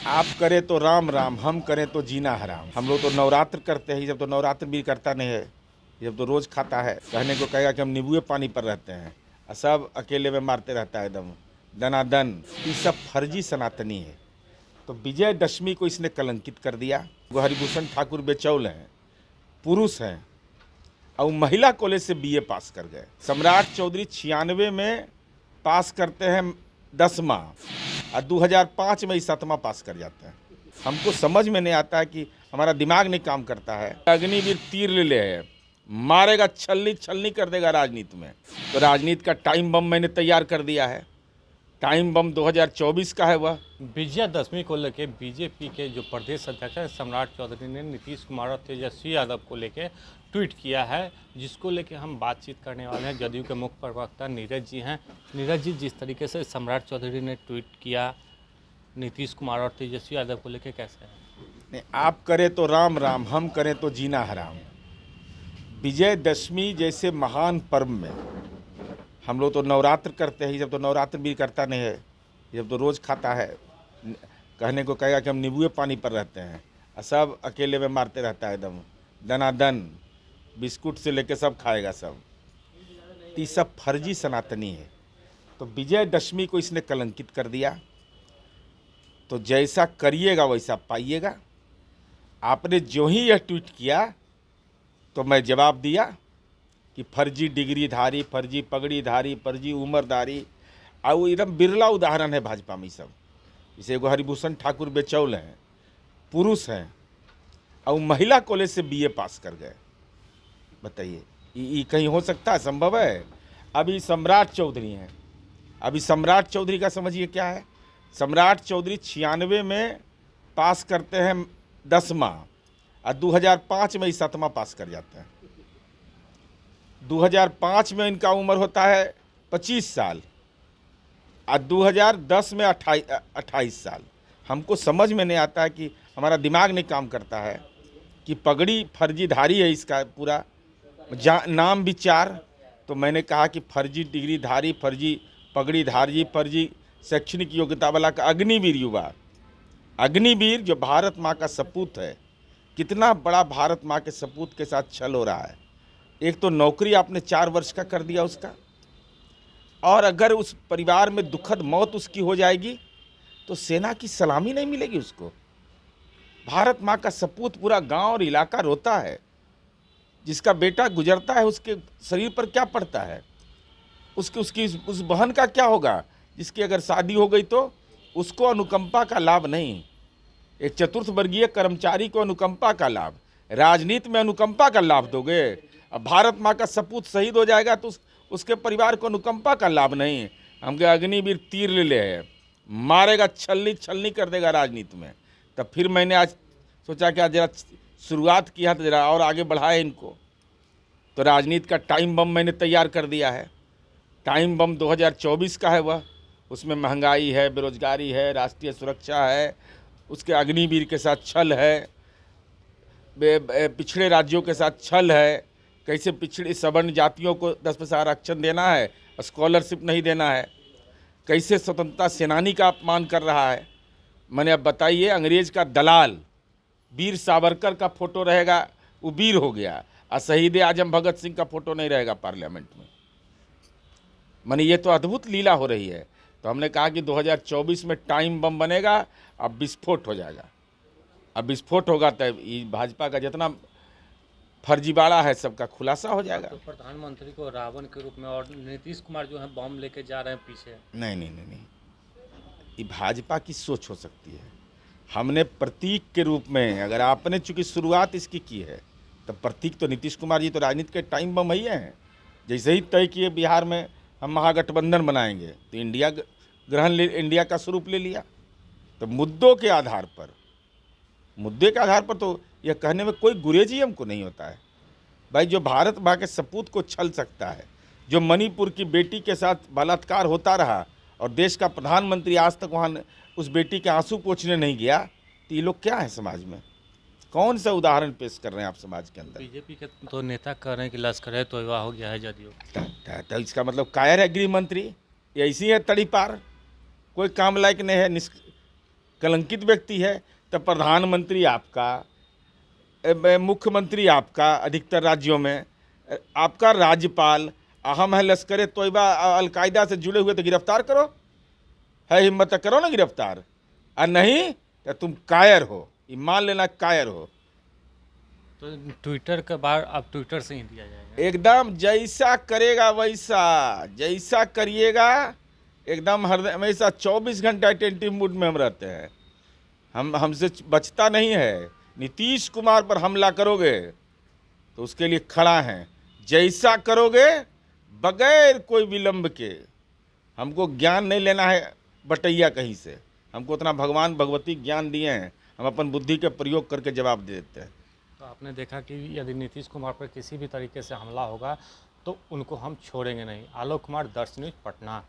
आप करें तो राम राम, हम करें तो जीना हराम। हम लोग तो नवरात्र करते हैं, जब तो नवरात्र भी करता नहीं है, जब तो रोज खाता है। कहने को कहेगा कि हम नींबुए पानी पर रहते हैं और सब अकेले में मारते रहता है एकदम दनादन। ये सब फर्जी सनातनी है। तो विजयदशमी को इसने कलंकित कर दिया। वो हरिभूषण ठाकुर बेचौल हैं, पुरुष हैं और महिला कॉलेज से बीए पास कर गए। सम्राट चौधरी 96 में पास करते हैं 10वां और 2005 में ही 7वां पास कर जाते हैं। हमको समझ में नहीं आता है कि हमारा दिमाग नहीं काम करता है। अग्निवीर तीर ले ले है, मारेगा, छलनी छलनी कर देगा राजनीति में। तो राजनीति का टाइम बम मैंने तैयार कर दिया है। टाइम बम 2024 का है। वह विजयादशमी को लेकर बीजेपी के जो प्रदेश अध्यक्ष हैं सम्राट चौधरी ने नीतीश कुमार और तेजस्वी यादव को लेकर ट्वीट किया है, जिसको लेकर हम बातचीत करने वाले हैं। जदयू के मुख्य प्रवक्ता नीरज जी हैं। नीरज जी, जिस तरीके से सम्राट चौधरी ने ट्वीट किया नीतीश कुमार और तेजस्वी यादव को लेकर, कैसे है? नहीं, आप करें तो राम राम, हम करें तो जीना हराम। विजयदशमी जैसे महान पर्व में हम लोग तो नवरात्र करते हैं, जब तो नवरात्र भी करता नहीं है, जब तो रोज़ खाता है। कहने को कहेगा कि हम नींबुए पानी पर रहते हैं और सब अकेले में मारते रहता है एकदम दनादन। बिस्कुट से लेके सब खाएगा सब। ये सब फर्जी सनातनी है। तो विजयदशमी को इसने कलंकित कर दिया। तो जैसा करिएगा वैसा पाइएगा। आपने जो ही यह ट्वीट किया तो मैं जवाब दिया कि फर्जी डिग्रीधारी, फर्जी पगड़ीधारी, फर्जी उम्रधारी। और वो एकदम बिरला उदाहरण है भाजपा में सब। जैसे एगो हरिभूषण ठाकुर बेचौल हैं, पुरुष हैं और महिला कॉलेज से बीए पास कर गए। बताइए, ये कहीं हो सकता है? संभव है? अभी सम्राट चौधरी हैं। अभी सम्राट चौधरी का समझिए क्या है। सम्राट चौधरी 96 में पास करते हैं 10वां और 2005 में ही 7वां पास कर जाते हैं। 2005 में इनका उम्र होता है 25 साल और 2010 में 28 साल। हमको समझ में नहीं आता है कि हमारा दिमाग नहीं काम करता है कि पगड़ी फर्जीधारी है इसका पूरा नाम विचार। तो मैंने कहा कि फर्जी डिग्रीधारी, फर्जी पगड़ीधारी, फर्जी शैक्षणिक योग्यता वाला का अग्निवीर युवा। अग्निवीर जो भारत माँ का सपूत है। कितना बड़ा भारत माँ के सपूत के साथ छल हो रहा है। एक तो नौकरी आपने 4 वर्ष का कर दिया उसका, और अगर उस परिवार में दुखद मौत उसकी हो जाएगी तो सेना की सलामी नहीं मिलेगी उसको। भारत माँ का सपूत, पूरा गांव और इलाका रोता है। जिसका बेटा गुजरता है उसके शरीर पर क्या पड़ता है? उसकी उस बहन का क्या होगा जिसकी अगर शादी हो गई तो उसको अनुकंपा का लाभ नहीं। एक चतुर्थ वर्गीय कर्मचारी को अनुकंपा का लाभ, राजनीति में अनुकंपा का लाभ दोगे। अब भारत माँ का सपूत शहीद हो जाएगा तो उसके परिवार को अनुकंपा का लाभ नहीं। हमके अग्निवीर तीर ले ले है, मारेगा, छलनी छलनी कर देगा राजनीति में। तब फिर मैंने आज सोचा कि आज जरा शुरुआत किया तो जरा और आगे बढ़ाए इनको। तो राजनीति का टाइम बम मैंने तैयार कर दिया है। टाइम बम 2024 का है। वह उसमें महंगाई है, बेरोजगारी है, राष्ट्रीय सुरक्षा है, उसके अग्निवीर के साथ छल है, पिछड़े राज्यों के साथ छल है। कैसे पिछड़े सवर्ण जातियों को 10% आरक्षण देना है, स्कॉलरशिप नहीं देना है। कैसे स्वतंत्रता सेनानी का अपमान कर रहा है। मैंने अब बताइए, अंग्रेज का दलाल वीर सावरकर का फोटो रहेगा, वो वीर हो गया, और शहीद आजम भगत सिंह का फोटो नहीं रहेगा पार्लियामेंट में। माने ये तो अद्भुत लीला हो रही है। तो हमने कहा कि 2024 में टाइम बम बनेगा, अब विस्फोट हो जाएगा। अब विस्फोट होगा तो भाजपा का जितना फर्जीवाड़ा है सबका खुलासा हो जाएगा। तो प्रधानमंत्री को रावण के रूप में और नीतीश कुमार जो है बम लेके जा रहे हैं पीछे। नहीं, ये भाजपा की सोच हो सकती है। हमने प्रतीक के रूप में, अगर आपने चूंकि शुरुआत इसकी की है तो प्रतीक तो नीतीश कुमार जी तो राजनीति के टाइम बम ही हैं। जैसे ही तय किए बिहार में हम महागठबंधन बनाएंगे तो इंडिया का स्वरूप ले लिया। तो मुद्दे के आधार पर तो यह कहने में कोई गुरेजी हमको नहीं होता है। भाई, जो भारत माँ के सपूत को छल सकता है, जो मणिपुर की बेटी के साथ बलात्कार होता रहा और देश का प्रधानमंत्री आज तक वहाँ उस बेटी के आंसू पोंछने नहीं गया, तो ये लोग क्या है समाज में? कौन सा उदाहरण पेश कर रहे हैं आप समाज के अंदर? बीजेपी के तो नेता कह रहे हैं कि लश्कर तोयबा हो गया है जदयू। तो इसका मतलब कायर है गृह मंत्री? ये ऐसी है तड़ी पार, कोई काम लायक नहीं है, कलंकित व्यक्ति है, तब प्रधानमंत्री आपका, मुख्यमंत्री आपका अधिकतर राज्यों में, आपका राज्यपाल अहम है, लश्कर तोयबा अलकायदा से जुड़े हुए तो गिरफ्तार करो, है हिम्मत तो करो ना गिरफ्तार, और नहीं तो तुम कायर हो, ये मान लेना कायर हो। तो ट्विटर का बार अब ट्विटर से ही दिया जाएगा। एकदम जैसा करेगा वैसा, जैसा करिएगा एकदम हर हमेशा 24 घंटा अटेंटिव मूड में हम रहते हैं। हमसे बचता नहीं है। नीतीश कुमार पर हमला करोगे तो उसके लिए खड़ा हैं, जैसा करोगे बगैर कोई विलंब के। हमको ज्ञान नहीं लेना है बटैया कहीं से, हमको उतना भगवान भगवती ज्ञान दिए हैं, हम अपन बुद्धि के प्रयोग करके जवाब दे देते हैं। तो आपने देखा कि यदि नीतीश कुमार पर किसी भी तरीके से हमला होगा तो उनको हम छोड़ेंगे नहीं। आलोक कुमार, दर्श न्यूज़, पटना।